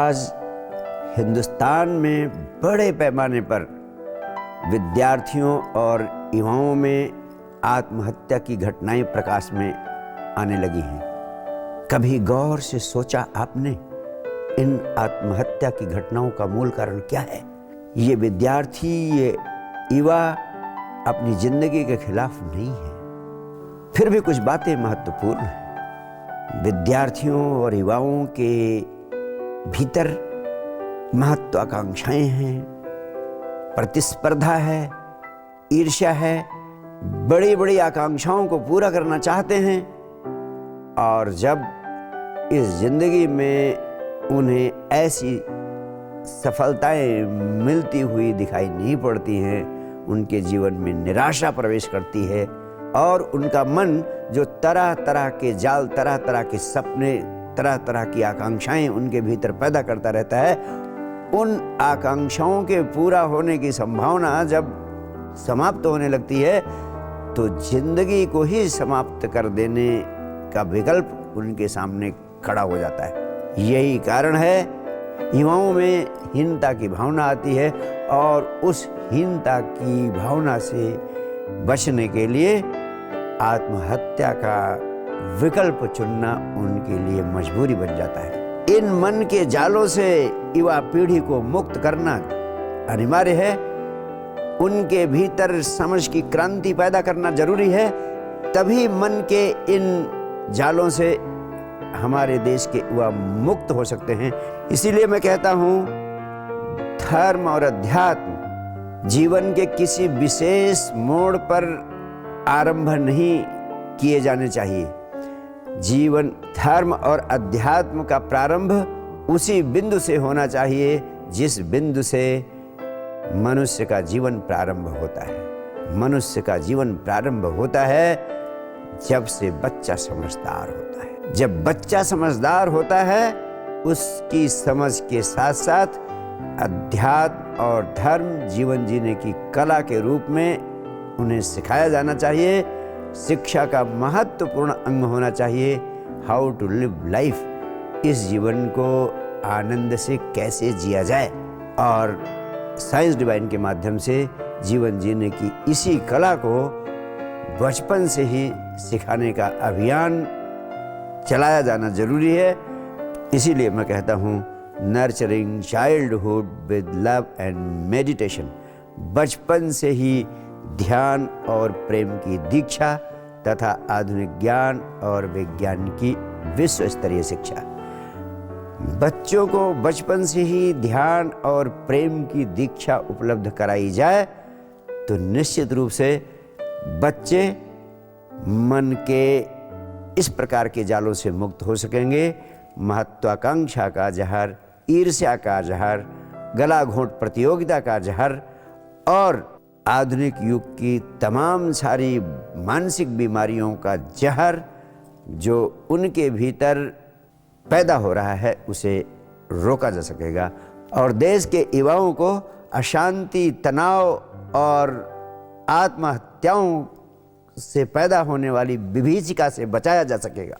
आज हिंदुस्तान में बड़े पैमाने पर विद्यार्थियों और युवाओं में आत्महत्या की घटनाएं प्रकाश में आने लगी हैं। कभी गौर से सोचा आपने इन आत्महत्या की घटनाओं का मूल कारण क्या है? ये विद्यार्थी, ये युवा अपनी जिंदगी के खिलाफ नहीं है, फिर भी कुछ बातें महत्वपूर्ण हैं। विद्यार्थियों और युवाओं के भीतर महत्वाकांक्षाएं हैं, प्रतिस्पर्धा है, ईर्ष्या है, बड़ी बड़ी आकांक्षाओं को पूरा करना चाहते हैं। और जब इस जिंदगी में उन्हें ऐसी सफलताएं मिलती हुई दिखाई नहीं पड़ती हैं, उनके जीवन में निराशा प्रवेश करती है और उनका मन जो तरह तरह के जाल, तरह तरह के सपने, तरह तरह की आकांक्षाएं उनके भीतर पैदा करता रहता है, उन आकांक्षाओं के पूरा होने की संभावना जब समाप्त होने लगती है तो जिंदगी को ही समाप्त कर देने का विकल्प उनके सामने खड़ा हो जाता है। यही कारण है युवाओं में हीनता की भावना आती है और उस हीनता की भावना से बचने के लिए आत्महत्या का विकल्प चुनना उनके लिए मजबूरी बन जाता है। इन मन के जालों से युवा पीढ़ी को मुक्त करना अनिवार्य है। उनके भीतर समझ की क्रांति पैदा करना जरूरी है, तभी मन के इन जालों से हमारे देश के युवा मुक्त हो सकते हैं। इसीलिए मैं कहता हूं, धर्म और अध्यात्म जीवन के किसी विशेष मोड़ पर आरंभ नहीं किए जाने चाहिए। जीवन, धर्म और अध्यात्म का प्रारंभ उसी बिंदु से होना चाहिए जिस बिंदु से मनुष्य का जीवन प्रारंभ होता है। मनुष्य का जीवन प्रारंभ होता है जब से बच्चा समझदार होता है। जब बच्चा समझदार होता है, उसकी समझ के साथ साथ अध्यात्म और धर्म जीवन जीने की कला के रूप में उन्हें सिखाया जाना चाहिए। शिक्षा का महत्वपूर्ण अंग होना चाहिए हाउ टू लिव लाइफ, इस जीवन को आनंद से कैसे जिया जाए। और साइंस डिवाइन के माध्यम से जीवन जीने की इसी कला को बचपन से ही सिखाने का अभियान चलाया जाना जरूरी है। इसीलिए मैं कहता हूँ, nurturing childhood with love and meditation, बचपन से ही ध्यान और प्रेम की दीक्षा तथा आधुनिक ज्ञान और विज्ञान की विश्व स्तरीय शिक्षा। बच्चों को बचपन से ही ध्यान और प्रेम की दीक्षा उपलब्ध कराई जाए तो निश्चित रूप से बच्चे मन के इस प्रकार के जालों से मुक्त हो सकेंगे। महत्वाकांक्षा का जहर, ईर्ष्या का जहर, गला घोंट प्रतियोगिता का जहर और आधुनिक युग की तमाम सारी मानसिक बीमारियों का जहर जो उनके भीतर पैदा हो रहा है, उसे रोका जा सकेगा और देश के युवाओं को अशांति, तनाव और आत्महत्याओं से पैदा होने वाली विभीषिका से बचाया जा सकेगा।